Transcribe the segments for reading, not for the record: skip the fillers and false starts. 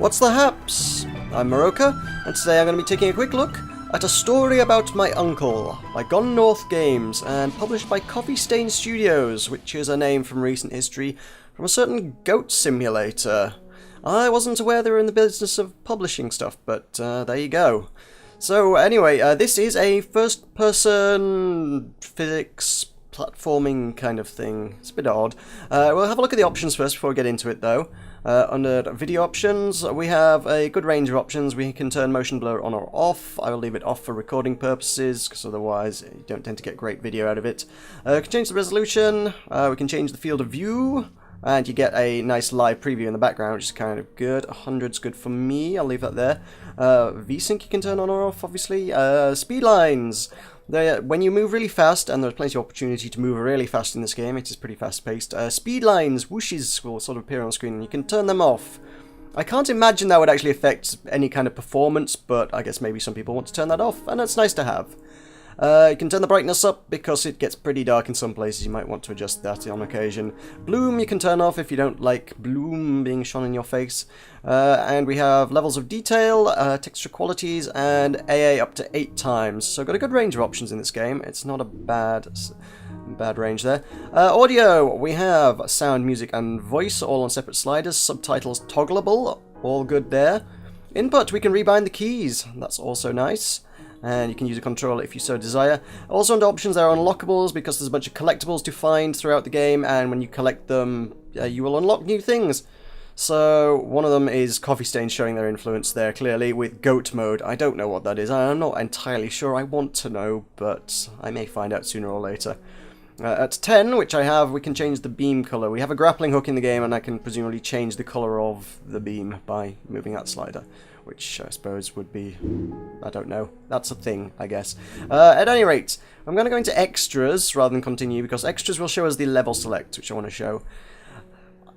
What's the haps? I'm Meroka, and today I'm going to be taking a quick look at a story about my uncle by Gone North Games, and published by Coffee Stain Studios, which is a name from recent history from a certain goat simulator. I wasn't aware they were in the business of publishing stuff, but there you go. So anyway, this is a first-person physics platforming kind of thing. It's a bit odd. We'll have a look at the options first before we get into it, though. Under video options, we have a good range of options. We can turn motion blur on or off. I will leave it off for recording purposes, because otherwise you don't tend to get great video out of it. We can change the resolution, we can change the field of view, and you get a nice live preview in the background, which is kind of good. 100's good for me, I'll leave that there. VSync you can turn on or off, obviously. Speed lines. When you move really fast, and there's plenty of opportunity to move really fast in this game, it is pretty fast-paced, speed lines, whooshes will sort of appear on the screen, and you can turn them off. I can't imagine that would actually affect any kind of performance, but I guess maybe some people want to turn that off, and that's nice to have. You can turn the brightness up because it gets pretty dark in some places. You might want to adjust that on occasion. Bloom you can turn off if you don't like bloom being shone in your face. And we have levels of detail, texture qualities, and AA up to 8 times. So got a good range of options in this game. It's not a bad range there. Audio, we have sound, music, and voice all on separate sliders. Subtitles toggleable, all good there. Input, we can rebind the keys. That's also nice. And you can use a controller if you so desire. Also under options there are unlockables, because there's a bunch of collectibles to find throughout the game, and when you collect them, you will unlock new things. So one of them is Coffee Stain showing their influence there clearly with goat mode. I don't know what that is. I'm not entirely sure. I want to know, but I may find out sooner or later. At 10, which I have, we can change the beam color. We have a grappling hook in the game, and I can presumably change the color of the beam by moving that slider, which I suppose would be, I don't know, that's a thing, I guess. At any rate, I'm going to go into extras rather than continue, because extras will show us the level select, which I want to show.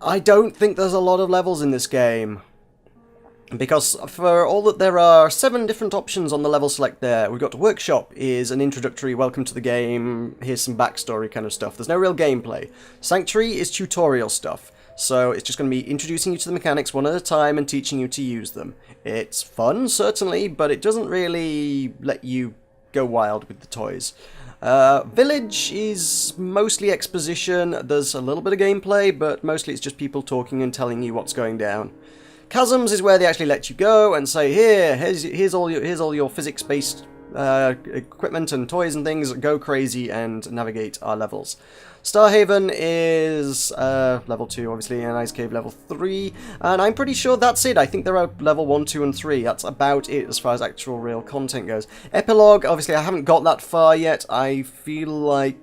I don't think there's a lot of levels in this game, because for all that there are 7 different options on the level select there. We've got Workshop is an introductory welcome to the game, here's some backstory kind of stuff. There's no real gameplay. Sanctuary is tutorial stuff. So it's just going to be introducing you to the mechanics one at a time and teaching you to use them. It's fun, certainly, but it doesn't really let you go wild with the toys. Village is mostly exposition. There's a little bit of gameplay, but mostly it's just people talking and telling you what's going down. Chasms is where they actually let you go and say, here's all your physics-based equipment and toys and things. Go crazy and navigate our levels. Starhaven is level 2, obviously, and Ice Cave level 3, and I'm pretty sure that's it. I think there are level 1, 2, and 3. That's about it as far as actual real content goes. Epilogue, obviously, I haven't got that far yet. I feel like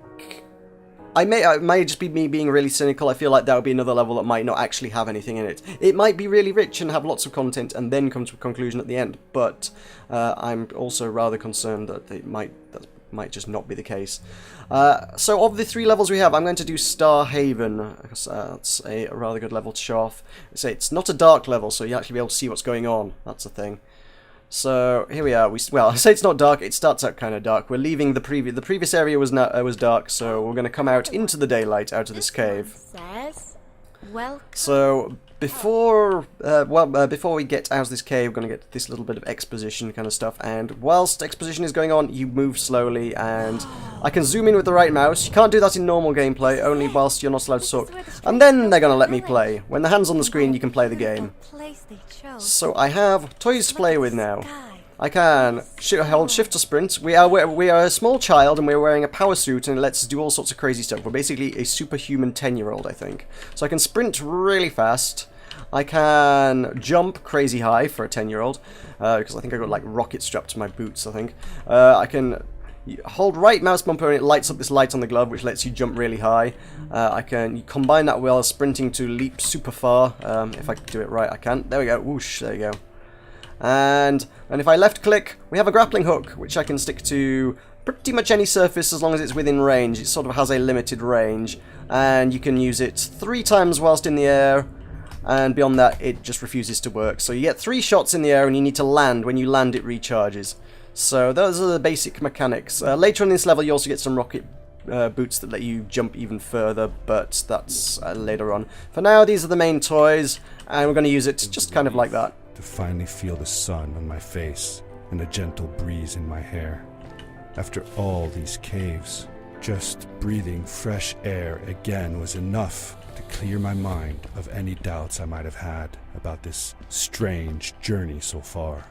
it might just be me being really cynical. I feel like that would be another level that might not actually have anything in it. It might be really rich and have lots of content and then come to a conclusion at the end, but I'm also rather concerned that that might just not be the case. So of the 3 levels we have, I'm going to do Starhaven, because that's a rather good level to show off. It's not a dark level, so you actually be able to see what's going on. That's the thing. So here we are. Well, I say it's not dark. It starts out kind of dark. We're leaving the previous area was dark, so we're going to come out into the daylight out of this cave. So before we get out of this cave, we're going to get this little bit of exposition kind of stuff. And whilst exposition is going on, you move slowly, and I can zoom in with the right mouse. You can't do that in normal gameplay, only whilst you're not allowed to talk. And then they're going to let me play. When the hand's on the screen, you can play the game. So I have toys to play with now. I can hold shift to sprint. We are a small child, and we're wearing a power suit, and it lets us do all sorts of crazy stuff. We're basically a superhuman 10-year-old, I think. So I can sprint really fast. I can jump crazy high for a 10-year-old, because I think I got like rockets strapped to my boots, I think. I can hold right mouse bumper and it lights up this light on the glove, which lets you jump really high. I can combine that while sprinting to leap super far. If I do it right, I can. There we go. Whoosh, there you go. And if I left click, we have a grappling hook, which I can stick to pretty much any surface as long as it's within range. It sort of has a limited range, and you can use it 3 times whilst in the air, and beyond that it just refuses to work. So you get 3 shots in the air, and you need to land. When you land, it recharges. So those are the basic mechanics. Later on in this level, you also get some rocket boots that let you jump even further, but that's later on. For now, these are the main toys, and we're going to use it just kind of like that. to finally feel the sun on my face and a gentle breeze in my hair. After all these caves, just breathing fresh air again was enough to clear my mind of any doubts I might have had about this strange journey so far.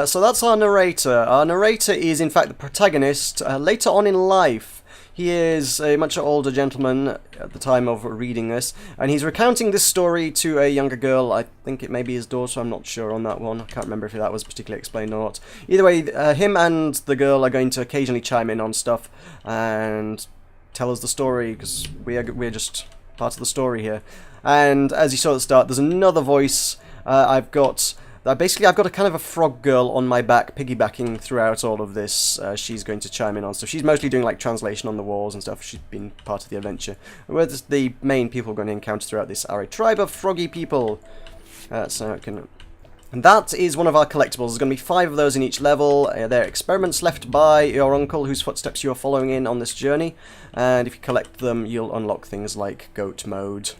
So that's our narrator. Our narrator is in fact the protagonist. Later on in life, he is a much older gentleman at the time of reading this, and he's recounting this story to a younger girl. I think it may be his daughter, I'm not sure on that one. I can't remember if that was particularly explained or not. Either way, him and the girl are going to occasionally chime in on stuff and tell us the story, because we're just part of the story here. And as you saw at the start, there's another voice. I've got a kind of a frog girl on my back, piggybacking throughout all of this. She's going to chime in on stuff. She's mostly doing like translation on the walls and stuff. She's been part of the adventure. Whereas the main people we're going to encounter throughout this are a tribe of froggy people. And that is one of our collectibles. There's going to be 5 of those in each level. They're experiments left by your uncle, whose footsteps you're following in on this journey. And if you collect them, you'll unlock things like goat mode.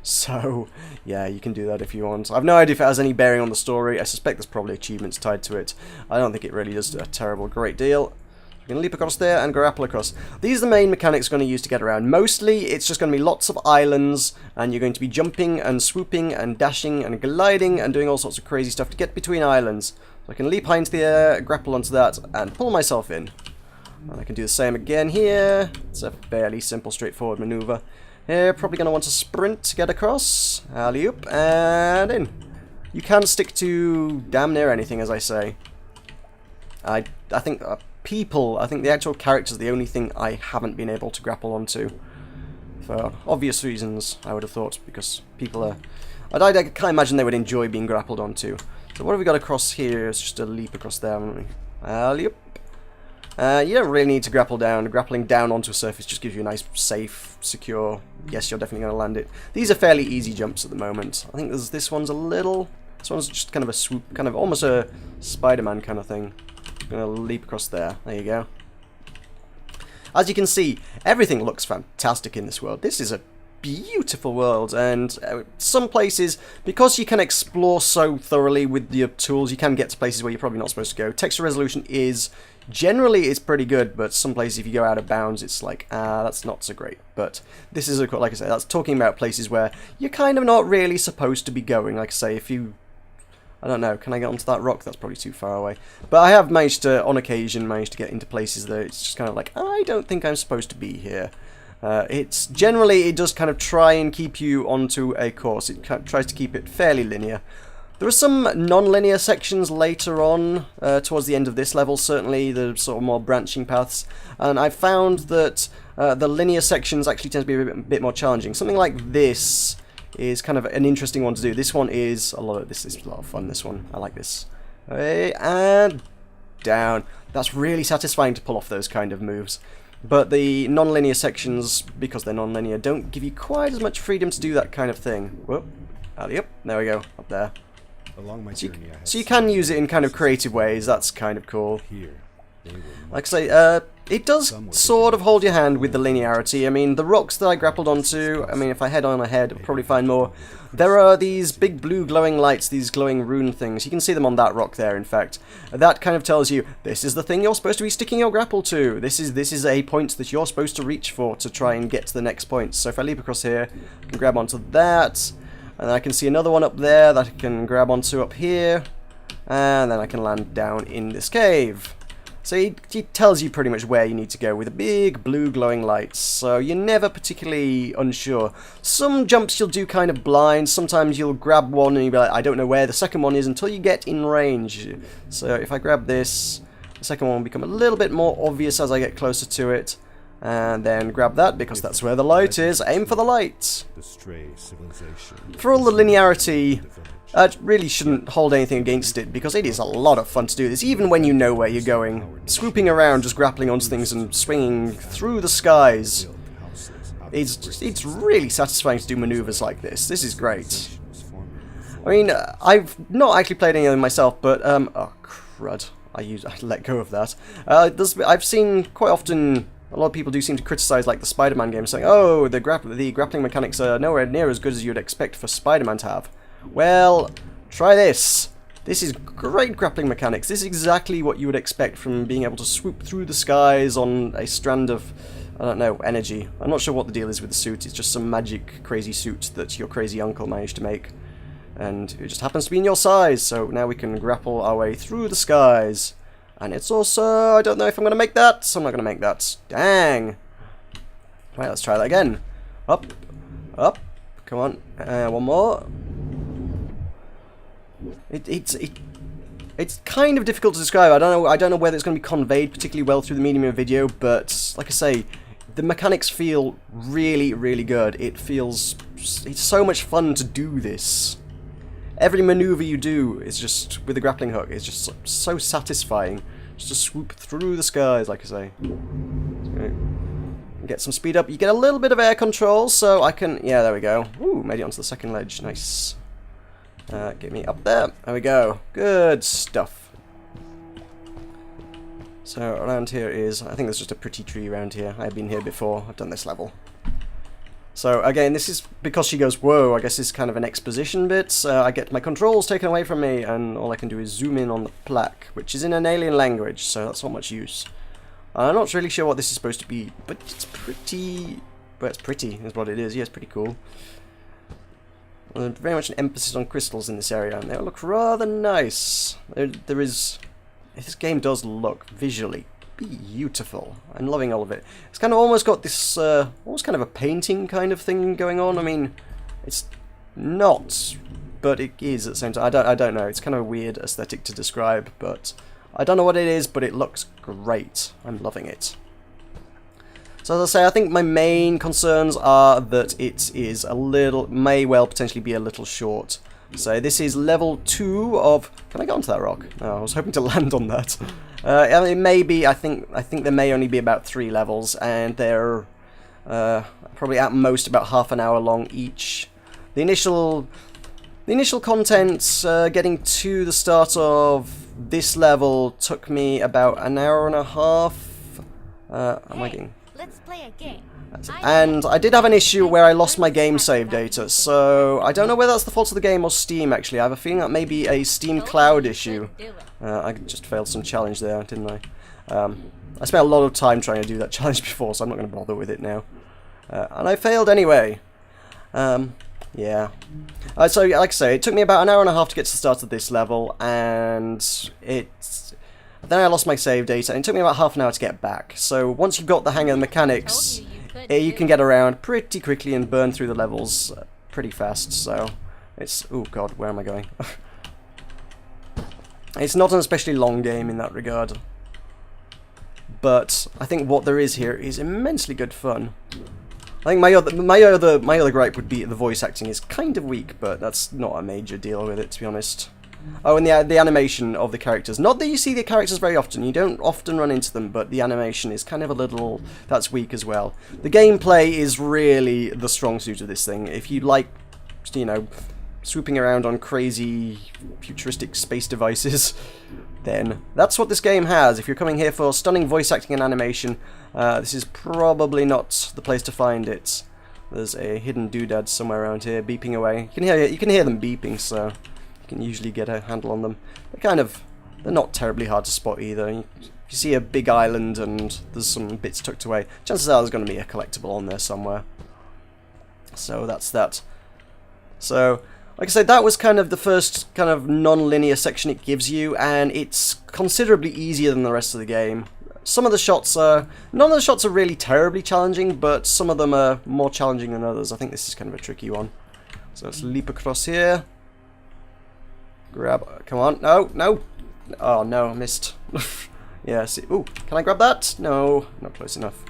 So, yeah, you can do that if you want. I've no idea if it has any bearing on the story. I suspect there's probably achievements tied to it. I don't think it really does a terrible great deal. I'm going to leap across there and grapple across. These are the main mechanics we're going to use to get around. Mostly, it's just going to be lots of islands, and you're going to be jumping and swooping and dashing and gliding and doing all sorts of crazy stuff to get between islands. So I can leap high into the air, grapple onto that, and pull myself in. And I can do the same again here. It's a fairly simple, straightforward maneuver. Here, probably going to want to sprint to get across. Alley-oop, and in. You can stick to damn near anything, as I say. I think I think the actual characters are the only thing I haven't been able to grapple onto. For obvious reasons, I would have thought, because people are... I can't imagine they would enjoy being grappled onto. So what have we got across here? It's just a leap across there, haven't we? Alley-oop. You don't really need to grapple down. Grappling down onto a surface just gives you a nice, safe, secure... Yes, you're definitely going to land it. These are fairly easy jumps at the moment. I think this one's a little... This one's just kind of a swoop, kind of almost a Spider-Man kind of thing. I'm going to leap across there. There you go. As you can see, everything looks fantastic in this world. This is a beautiful world, and some places, because you can explore so thoroughly with your tools, you can get to places where you're probably not supposed to go. Texture resolution is... Generally, it's pretty good, but some places, if you go out of bounds, it's like, that's not so great. But this is, like I say, that's talking about places where you're kind of not really supposed to be going. Like I say, if you... I don't know, can I get onto that rock? That's probably too far away. But I have managed to, on occasion, to get into places that it's just kind of like, I don't think I'm supposed to be here. It's generally, it does kind of try and keep you onto a course. It tries to keep it fairly linear. There are some non-linear sections later on, towards the end of this level, certainly, the sort of more branching paths, and I found that the linear sections actually tend to be a bit more challenging. Something like this is kind of an interesting one to do. This one is this is a lot of fun, this one. I like this. And down. That's really satisfying to pull off those kind of moves. But the non-linear sections, because they're non-linear, don't give you quite as much freedom to do that kind of thing. Whoop. Yep, there we go, up there. Along my journey, so you can use it in kind of creative ways. That's kind of cool. Like I say, it does sort of hold your hand with the linearity. I mean, the rocks that I grappled onto, I mean, if I head on ahead, I'll probably find more. There are these big blue glowing lights, these glowing rune things. You can see them on that rock there, in fact. That kind of tells you, this is the thing you're supposed to be sticking your grapple to. This is a point that you're supposed to reach for to try and get to the next point. So if I leap across here, I can grab onto that. And then I can see another one up there that I can grab onto up here. And then I can land down in this cave. So it tells you pretty much where you need to go with a big blue glowing lights. So you're never particularly unsure. Some jumps you'll do kind of blind. Sometimes you'll grab one and you'll be like, I don't know where the second one is until you get in range. So if I grab this, the second one will become a little bit more obvious as I get closer to it. And then grab that, because that's where the light is. Aim for the light. For all the linearity, it really shouldn't hold anything against it, because it is a lot of fun to do this, even when you know where you're going. Swooping around, just grappling onto things and swinging through the skies. It's really satisfying to do maneuvers like this. This is great. I mean, I've not actually played any of them myself, but, oh, crud. I let go of that. I've seen quite often... A lot of people do seem to criticize, like, the Spider-Man game, saying, oh, the grappling mechanics are nowhere near as good as you'd expect for Spider-Man to have. Well, Try this. This is great grappling mechanics. This is exactly what you would expect from being able to swoop through the skies on a strand of, I don't know, energy. I'm not sure what the deal is with the suit. It's just some magic crazy suit that your crazy uncle managed to make. And it just happens to be in your size, so now we can grapple our way through the skies. And it's also, I don't know if I'm going to make that, so I'm not going to make that. Dang. Right, let's try that again. Up, up, come on, one more. It's kind of difficult to describe. I don't know whether it's going to be conveyed particularly well through the medium of video, but like I say, the mechanics feel really, really good. It's so much fun to do this. Every maneuver you do is just with the grappling hook. It's just so satisfying, just to swoop through the skies, like I say. Okay. Get some speed up. You get a little bit of air control, so I can. Yeah, there we go. Ooh, made it onto the second ledge. Nice. Get me up there. There we go. Good stuff. So around here is, I think there's just a pretty tree around here. I've been here before. I've done this level. So again, this is because she goes, whoa, I guess it's kind of an exposition bit. I get my controls taken away from me, and all I can do is zoom in on the plaque, which is in an alien language, so that's not much use. I'm not really sure what this is supposed to be, but it's pretty... Well, it's pretty, is what it is. Yeah, it's pretty cool. Well, very much an emphasis on crystals in this area, and they look rather nice. There is... This game does look visually beautiful. I'm loving all of it. It's kind of almost got this, almost kind of a painting kind of thing going on. I mean, it's not, but it is at the same time. I don't know. It's kind of a weird aesthetic to describe, but I don't know what it is, but it looks great. I'm loving it. So as I say, I think my main concerns are that it is a little, may well potentially be a little short. So this is level 2 of... Can I get onto that rock? No, I was hoping to land on that. It may be, I think there may only be about 3 levels, and they're probably at most about half an hour long each. The initial content, getting to the start of this level, took me about an hour and a half. Am I getting... Let's play a game. And I did have an issue where I lost my game save data, so I don't know whether that's the fault of the game or Steam, actually. I have a feeling that may be a Steam Cloud issue. I just failed some challenge there, didn't I? I spent a lot of time trying to do that challenge before, so I'm not going to bother with it now. And I failed anyway. Yeah. So, like I say, it took me about an hour and a half to get to the start of this level, and then I lost my save data, and it took me about half an hour to get back. So once you've got the hang of the mechanics, you can get around pretty quickly and burn through the levels pretty fast. So it's... Oh god, where am I going? It's not an especially long game in that regard. But I think what there is here is immensely good fun. I think my other gripe would be the voice acting is kind of weak, but that's not a major deal with it, to be honest. Oh, and the animation of the characters. Not that you see the characters very often. You don't often run into them, but the animation is kind of a little... That's weak as well. The gameplay is really the strong suit of this thing. If you like, you know, swooping around on crazy futuristic space devices, then that's what this game has. If you're coming here for stunning voice acting and animation, this is probably not the place to find it. There's a hidden doodad somewhere around here beeping away. You can hear them beeping, so you can usually get a handle on them. They're not terribly hard to spot either. If you see a big island and there's some bits tucked away, chances are there's going to be a collectible on there somewhere. So that's that. So, like I said, that was kind of the first kind of non-linear section it gives you, and it's considerably easier than the rest of the game. Some of the shots are... None of the shots are really terribly challenging, but some of them are more challenging than others. I think this is kind of a tricky one. So let's leap across here. Grab... Come on. No, no. Oh, no, I missed. Yeah, see... Ooh, can I grab that? No, not close enough.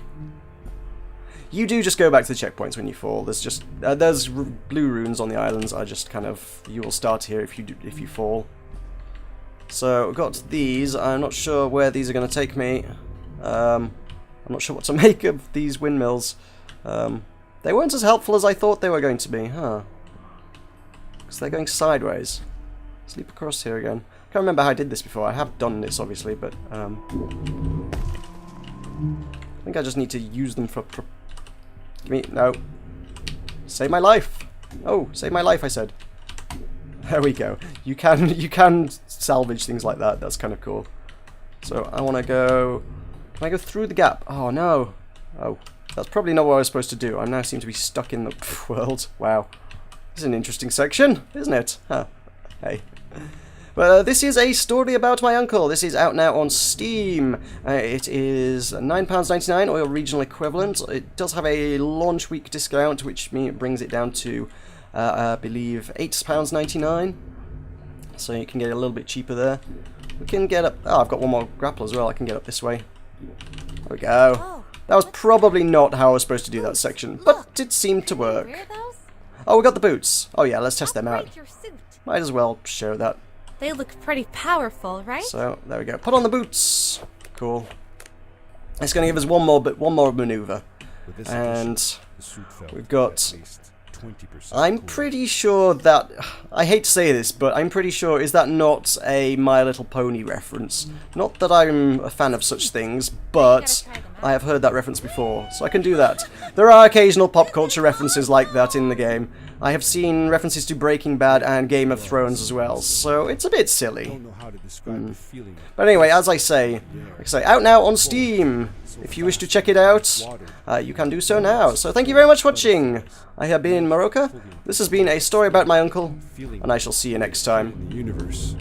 You do just go back to the checkpoints when you fall. There's just... there's blue runes on the islands. I just kind of... You will start here if you fall. So, I've got these. I'm not sure where these are going to take me. I'm not sure what to make of these windmills. They weren't as helpful as I thought they were going to be, huh? Because they're going sideways. Let's leap across here again. I can't remember how I did this before. I have done this, obviously, but... I think I just need to use them for... Give me... No. Save my life! Oh, save my life, I said. There we go. You can salvage things like that. That's kind of cool. So I want to go... Can I go through the gap? Oh, no. Oh, that's probably not what I was supposed to do. I now seem to be stuck in the world. Wow. This is an interesting section, isn't it? Huh. Hey. But this is a story about my uncle. This is out now on Steam. It is £9.99 or your regional equivalent. It does have a launch week discount, which brings it down to, I believe, £8.99. So you can get it a little bit cheaper there. We can get up... Oh, I've got one more grapple as well. I can get up this way. There we go. That was probably not how I was supposed to do that section, but it seemed to work. Oh, we got the boots. Oh yeah, let's test them out. Might as well show that. They look pretty powerful, right? So, there we go. Put on the boots. Cool. It's going to give us one more maneuver. And we've got... I'm pretty sure that... I hate to say this, but I'm pretty sure... Is that not a My Little Pony reference? Not that I'm a fan of such things, but I have heard that reference before, so I can do that. There are occasional pop culture references like that in the game. I have seen references to Breaking Bad and Game of Thrones as well, so it's a bit silly. But anyway, as I say, out now on Steam. If you wish to check it out, you can do so now. So thank you very much for watching. I have been Meroka. This has been a story about my uncle, and I shall see you next time. Universe.